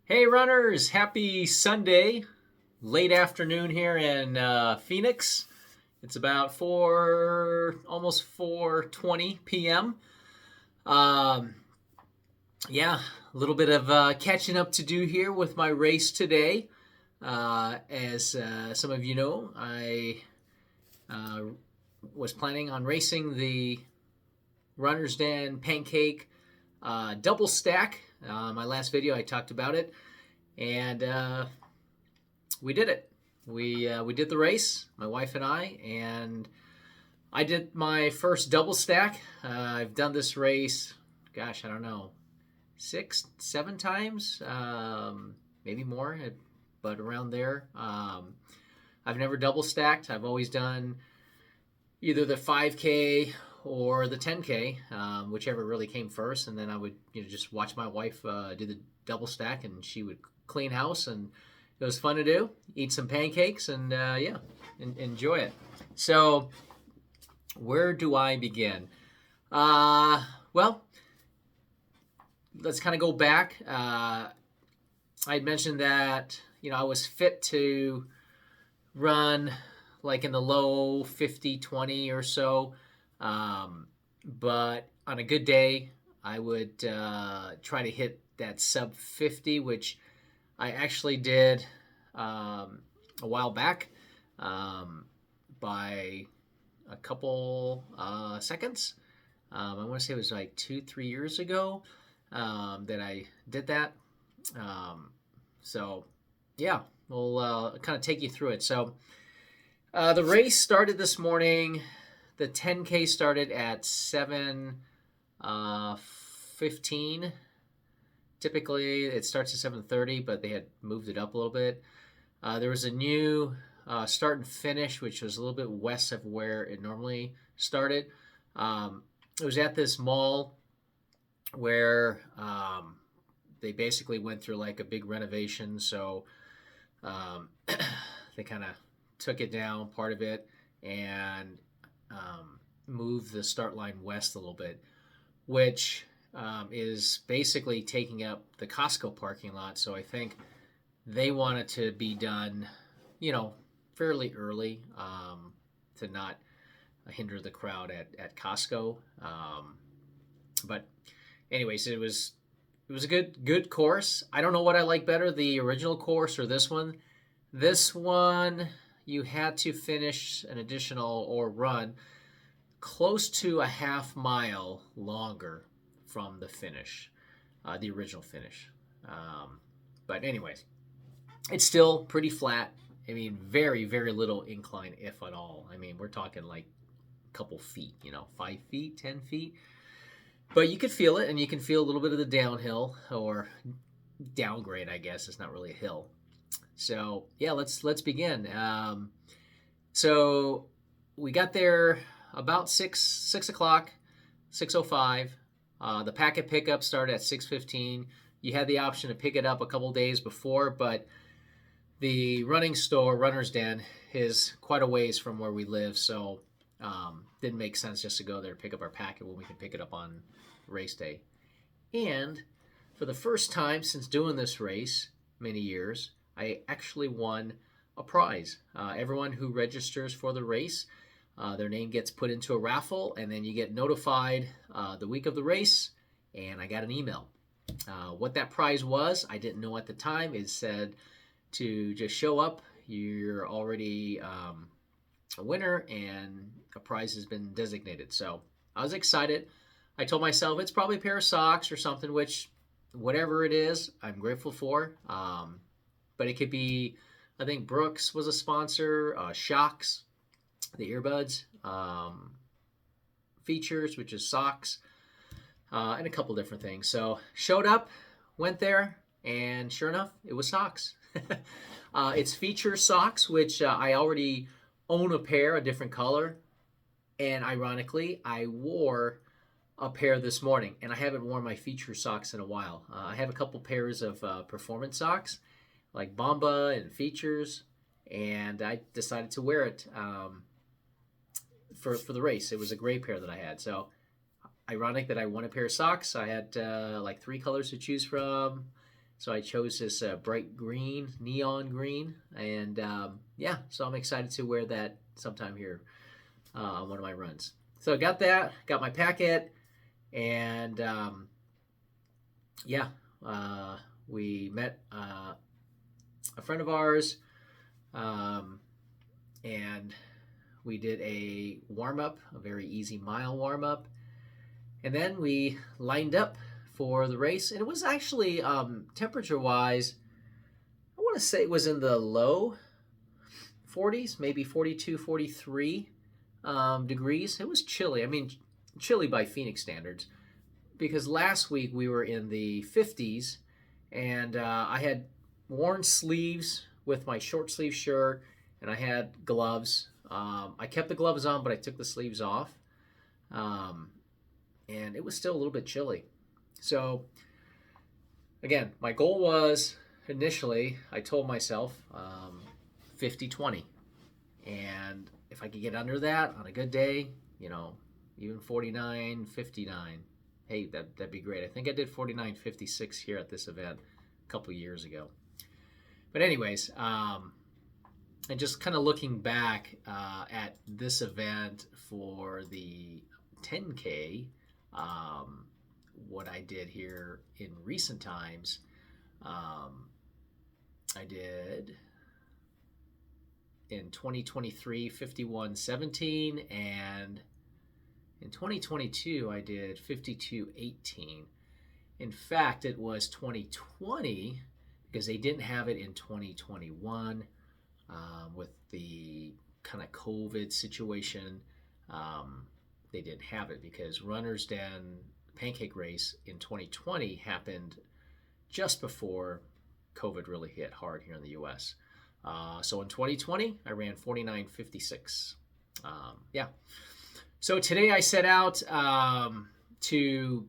Hey runners, happy Sunday, late afternoon here in Phoenix. It's about almost 4:20 p.m. Um, yeah, a little bit of catching up to do here with my race today. As some of you know, I uh, was planning on racing the Runner's Den Pancake Doublestack. My last video, I talked about it, and we did it. We did the race, my wife and and I did my first double stack. I've done this race, gosh, I don't know, 6, 7 times, maybe more, but around there. I've never double stacked. I've always done either the 5K or the 10K, whichever really came first, and then I would just watch my wife do the double stack, and she would clean house, and it was fun to do. Eat some pancakes, and enjoy it. So, where do I begin? Well, let's kind of go back. I had mentioned that I was fit to run like in the low 50-20 or so. But on a good day, I would try to hit that sub 50, which I actually did a while back by a couple seconds. I want to say it was like 2-3 years ago that I did that. So, yeah, we'll kind of take you through it. So, the race started this morning. The 10K started at 7:15. Typically, it starts at 7:30, but they had moved it up a little bit. There was a new start and finish, which was a little bit west of where it normally started. It was at this mall where they basically went through like a big renovation, so they kind of took it down, part of it, and moved the start line west a little bit, which is basically taking up the Costco parking lot. So I think they want it to be done, fairly early to not hinder the crowd at Costco. But anyways, it was a good course. I don't know what I like better, the original course or this one. This one, you had to finish an additional or run close to a half mile longer from the finish, the original finish. But anyways, it's still pretty flat. I mean, very, very little incline, if at all. I mean, we're talking like a couple feet, 5 feet, 10 feet. But you can feel it, and you can feel a little bit of the downhill or downgrade, I guess. It's not really a hill. So yeah, let's begin. So we got there about 6 o'clock, 6:05. The packet pickup started at 6:15. You had the option to pick it up a couple days before, but the running store, Runner's Den, is quite a ways from where we live, so didn't make sense just to go there to pick up our packet when we can pick it up on race day. And for the first time since doing this race, many years, I actually won a prize. Everyone who registers for the race, their name gets put into a raffle, and then you get notified the week of the race, and I got an email. What that prize was, I didn't know at the time. It said to just show up. You're already a winner, and a prize has been designated. So I was excited. I told myself it's probably a pair of socks or something, which whatever it is, I'm grateful for. But it could be, I think Brooks was a sponsor, Shocks, the earbuds, Features, which is socks, and a couple different things. So showed up, went there, and sure enough, it was socks. It's Feature socks, which I already own a pair, a different color. And ironically, I wore a pair this morning, and I haven't worn my Feature socks in a while. I have a couple pairs of performance socks, like Bomba and Features, and I decided to wear it for the race. It was a gray pair that I had. So ironic that I won a pair of socks. I had like 3 colors to choose from. So I chose this bright green, neon green, and yeah, so I'm excited to wear that sometime here on one of my runs. So I got that, got my packet, and yeah, we met a friend of ours, and we did a warm up, a very easy mile warm up, and then we lined up for the race. And it was actually temperature wise, I want to say it was in the low 40s, maybe 42, 43 degrees. It was chilly. I mean, chilly by Phoenix standards, because last week we were in the 50s, and I had worn sleeves with my short sleeve shirt, and I had gloves. I kept the gloves on, but I took the sleeves off, and it was still a little bit chilly. So again, my goal was initially, I told myself 50-20, and if I could get under that on a good day, even 49-59, hey, that'd be great. I think I did 49-56 here at this event a couple years ago. But anyways, and just kind of looking back at this event for the 10K, what I did here in recent times, I did in 2023 51-17, and in 2022 I did 52-18. In fact, it was 2020 because they didn't have it in 2021 with the kind of COVID situation. They didn't have it because Runner's Den Pancake Race in 2020 happened just before COVID really hit hard here in the U.S. So in 2020, I ran 49-56. Yeah. So today I set out to,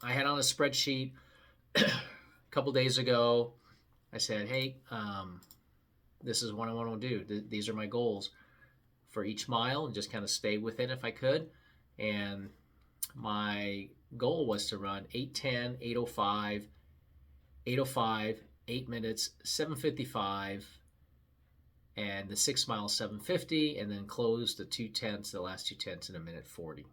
I had on a spreadsheet a couple days ago. I said, hey, this is what I want to do. These are my goals for each mile, and just kind of stay within if I could. And my goal was to run 8:10, 8:05, 8:05, 8 minutes, 7:55, and the 6 miles 7:50, and then close the last 2 tenths in a minute 40.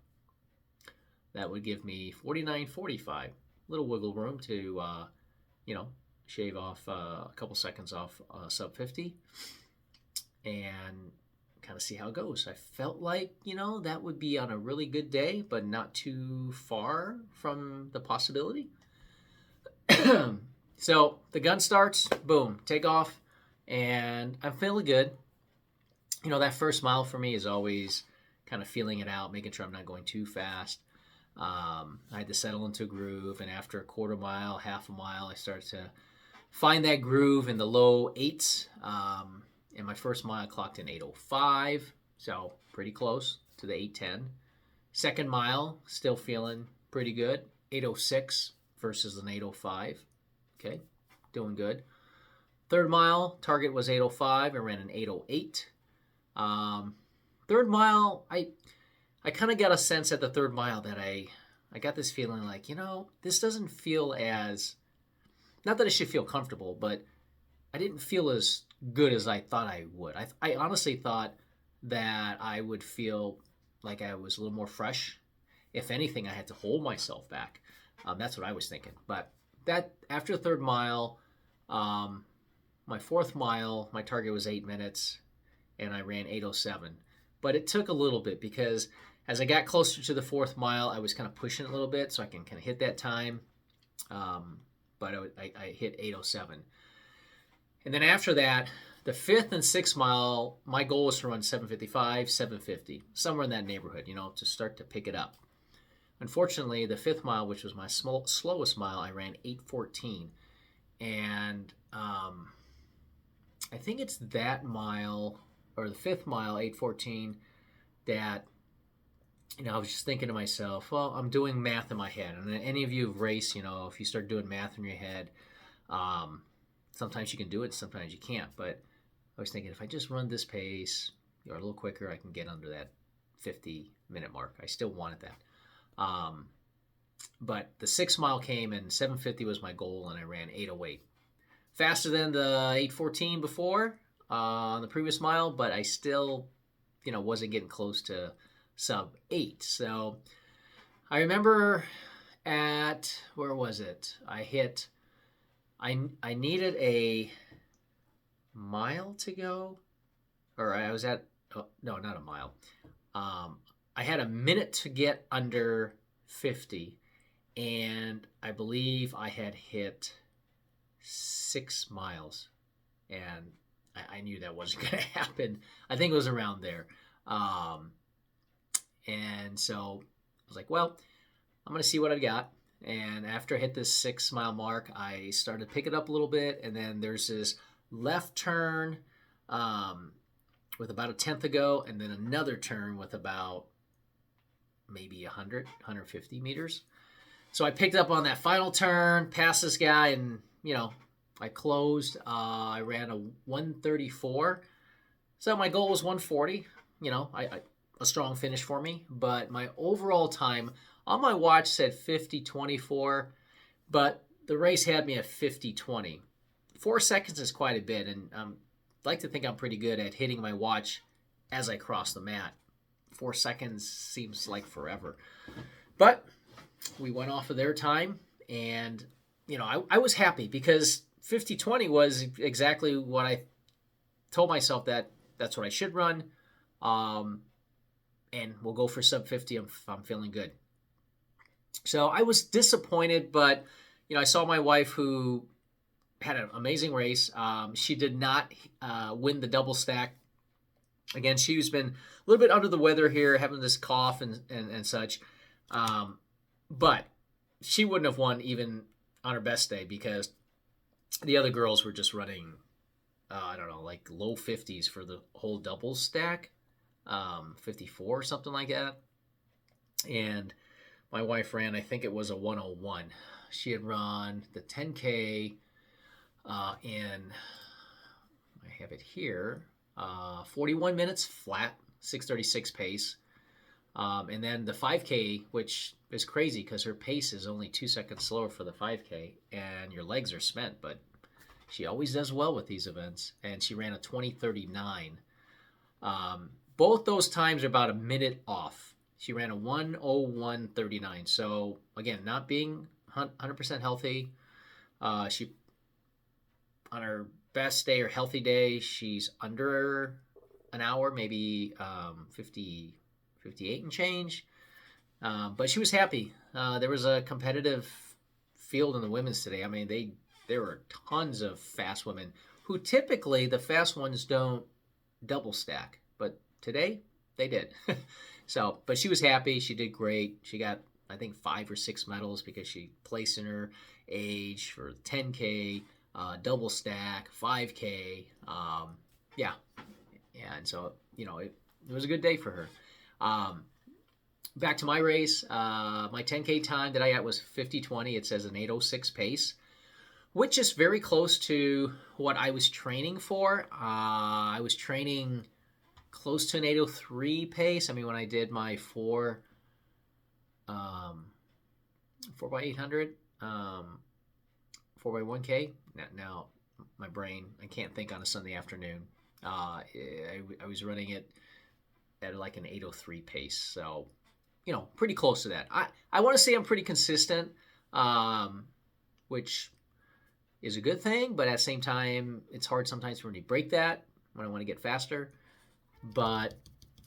That would give me 49:45. Little wiggle room to, shave off a couple seconds off sub 50, and kind of see how it goes. I felt like, that would be on a really good day, but not too far from the possibility. So the gun starts, boom, take off, and I'm feeling good. That first mile for me is always kind of feeling it out, making sure I'm not going too fast. I had to settle into a groove, and after a quarter mile, half a mile, I started to find that groove in the low 8s. And my first mile clocked in 8:05, so pretty close to the 8:10. Second mile, still feeling pretty good, 8:06 versus an 8:05. Okay, doing good. Third mile, target was 8:05. I ran an 8:08. Third mile, I kind of got a sense at the third mile that I got this feeling like, this doesn't feel as, not that it should feel comfortable, but I didn't feel as good as I thought I would. I honestly thought that I would feel like I was a little more fresh. If anything, I had to hold myself back. That's what I was thinking. But that after the third mile, my fourth mile, my target was 8 minutes, and I ran 8:07. But it took a little bit because as I got closer to the fourth mile, I was kind of pushing it a little bit so I can kind of hit that time. But I hit 8:07. And then after that, the fifth and sixth mile, my goal was to run 7:55, 7:50, somewhere in that neighborhood, to start to pick it up. Unfortunately, the fifth mile, which was my slowest mile, I ran 8:14. And I think it's that mile, or the fifth mile, 8:14, that, I was just thinking to myself, well, I'm doing math in my head. And any of you who've raced, if you start doing math in your head, sometimes you can do it, sometimes you can't. But I was thinking, if I just run this pace or a little quicker, I can get under that 50-minute mark. I still wanted that. But the 6 mile came and 7:50 was my goal, and I ran 8:08. Faster than the 8:14 before on the previous mile, but I still, wasn't getting close to sub 8. So I remember where was it? I needed a mile to go, or I was at, oh, no, not a mile. I had a minute to get under 50, and I believe I had hit 6 miles, and I knew that wasn't going to happen. I think it was around there. And so I was like, well, I'm going to see what I've got. And after I hit this 6 mile mark, I started to pick it up a little bit. And then there's this left turn with about a tenth to go, and then another turn with about maybe 150 meters. So I picked up on that final turn, passed this guy, and, I closed. I ran a 134. So my goal was 140. A strong finish for me. But my overall time on my watch said 50:24, but the race had me at 50:20. 4 seconds is quite a bit, and I'd like to think I'm pretty good at hitting my watch as I cross the mat. 4 seconds seems like forever. But we went off of their time, and, I was happy because 50:20 was exactly what I told myself that's what I should run. And we'll go for sub 50 if I'm feeling good. So I was disappointed, but, I saw my wife who had an amazing race. She did not win the double stack. Again, she's been a little bit under the weather here, having this cough and such. But she wouldn't have won even on her best day because the other girls were just running, I don't know, like low 50s for the whole double stack, 54 or something like that. And my wife ran, I think it was a 101. She had run the 10K in, I have it here, 41 minutes flat, 6:36 pace. And then the 5K, which is crazy because her pace is only 2 seconds slower for the 5K, and your legs are spent, but she always does well with these events, and she ran a 20:39. Both those times are about a minute off. She ran a 1:01:39. So, again, not being 100% healthy. She, on her best day or healthy day, she's under an hour, maybe 58 and change. But she was happy. There was a competitive field in the women's today. I mean, there were tons of fast women who typically the fast ones don't double stack, but today they did. So, but she was happy. She did great. She got, I think, 5 or 6 medals because she placed in her age for 10K, double stack, 5K. Yeah. And so, it was a good day for her. Back to my race, my 10K time that I got was 50:20. It says an 8:06 pace, which is very close to what I was training for. I was training close to an 8:03 pace. I mean, when I did my 4 by 800, 4 by 1K. Now, my brain, I can't think on a Sunday afternoon. I was running it at like an 8:03 pace. So, pretty close to that. I want to say I'm pretty consistent, which is a good thing, but at the same time, it's hard sometimes for me to break that when I want to get faster. But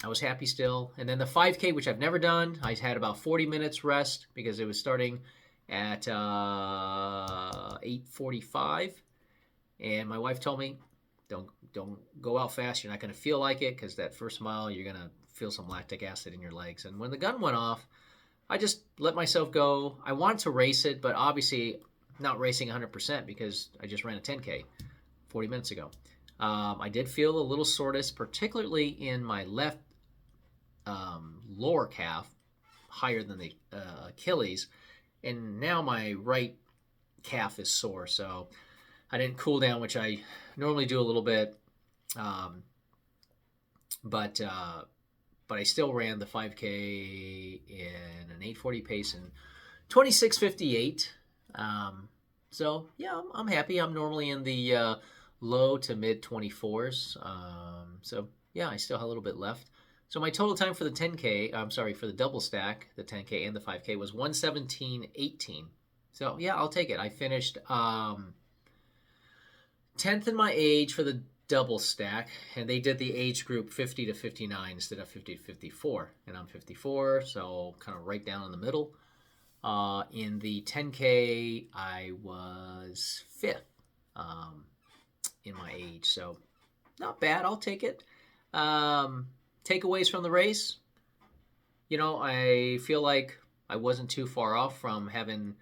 I was happy still. And then the 5K, which I've never done, I had about 40 minutes rest because it was starting at 8:45. And my wife told me, don't go out fast. You're not going to feel like it because that first mile, you're going to feel some lactic acid in your legs. And when the gun went off, I just let myself go. I wanted to race it, but obviously not racing 100% because I just ran a 10K 40 minutes ago. I did feel a little soreness, particularly in my left lower calf, higher than the Achilles. And now my right calf is sore, so I didn't cool down, which I normally do a little bit. But I still ran the 5K in an 8:40 pace in 26:58. So yeah, I'm happy. I'm normally in the low to mid 24s. So yeah, I still have a little bit left. So my total time for the 10K, I'm sorry, for the double stack, the 10K and the 5K was 1:17:18. So yeah, I'll take it. I finished 10th in my age for the double stack, and they did the age group 50 to 59 instead of 50 to 54, and I'm 54, so kind of right down in the middle. In the 10K, I was 5th in my age, so not bad. I'll take it. Takeaways from the race, I feel like I wasn't too far off from having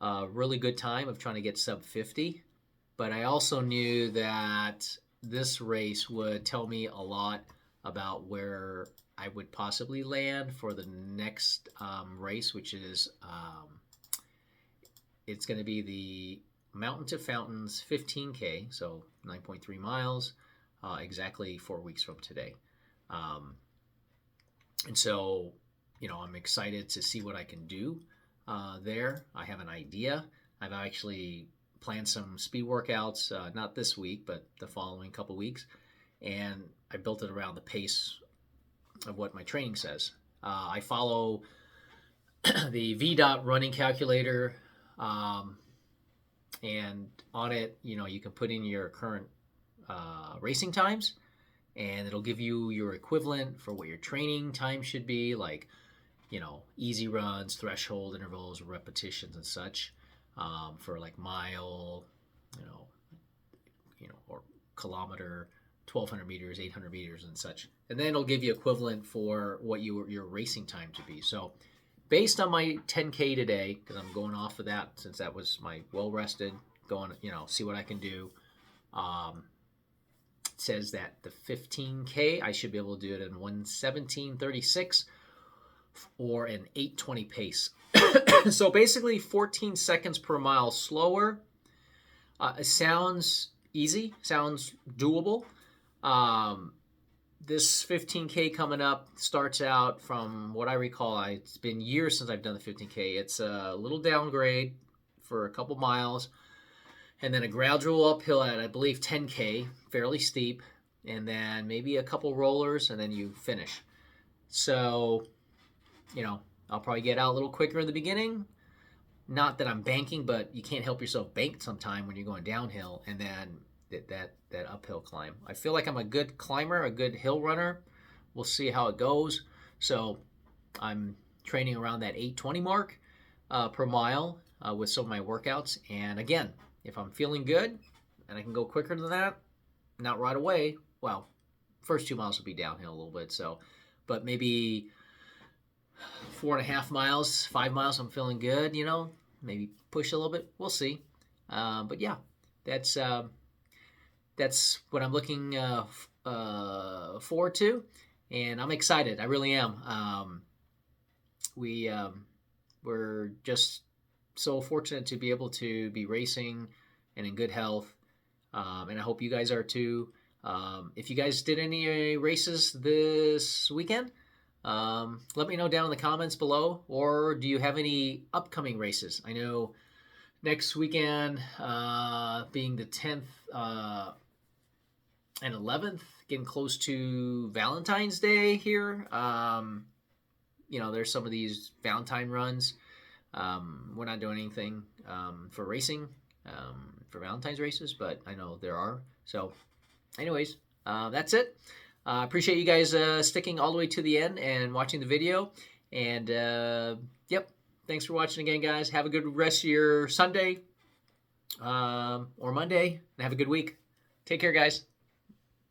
a really good time of trying to get sub 50, but I also knew that this race would tell me a lot about where I would possibly land for the next race, which is it's going to be the Mountain to Fountains 15K, so 9.3 miles, exactly 4 weeks from today. And so, I'm excited to see what I can do there. I have an idea. I've actually planned some speed workouts, not this week, but the following couple weeks. And I built it around the pace of what my training says. I follow the VDOT running calculator, and on it, you can put in your current racing times, and it'll give you your equivalent for what your training time should be, like, easy runs, threshold intervals, repetitions, and such, for like mile, or kilometer, 1,200 meters, 800 meters, and such. And then it'll give you equivalent for what your racing time to be. So based on my 10K today, because I'm going off of that since that was my well-rested, going, see what I can do. It says that the 15K, I should be able to do it in 1:17:36 or an 8:20 pace. So basically 14 seconds per mile slower. It sounds easy, sounds doable. This 15K coming up starts out, from what I recall, it's been years since I've done the 15K. It's a little downgrade for a couple miles, and then a gradual uphill at, I believe, 10K, fairly steep, and then maybe a couple rollers, and then you finish. So, I'll probably get out a little quicker in the beginning. Not that I'm banking, but you can't help yourself bank sometime when you're going downhill, and then that uphill climb. I feel like I'm a good climber, a good hill runner. We'll see how it goes. So I'm training around that 8:20 mark per mile with some of my workouts. And again, if I'm feeling good and I can go quicker than that, not right away, well, first 2 miles will be downhill a little bit. So, but maybe 4.5 miles, 5 miles, I'm feeling good, maybe push a little bit. We'll see. But yeah, that's what I'm looking forward to, and I'm excited. I really am. We're just so fortunate to be able to be racing and in good health, and I hope you guys are too. If you guys did any races this weekend, let me know down in the comments below, or do you have any upcoming races? I know next weekend, being the 10th and 11th, getting close to Valentine's Day here. There's some of these Valentine runs. We're not doing anything for racing, for Valentine's races, but I know there are. So anyways, that's it. I appreciate you guys sticking all the way to the end and watching the video. And yep, thanks for watching again, guys. Have a good rest of your Sunday or Monday, and have a good week. Take care, guys.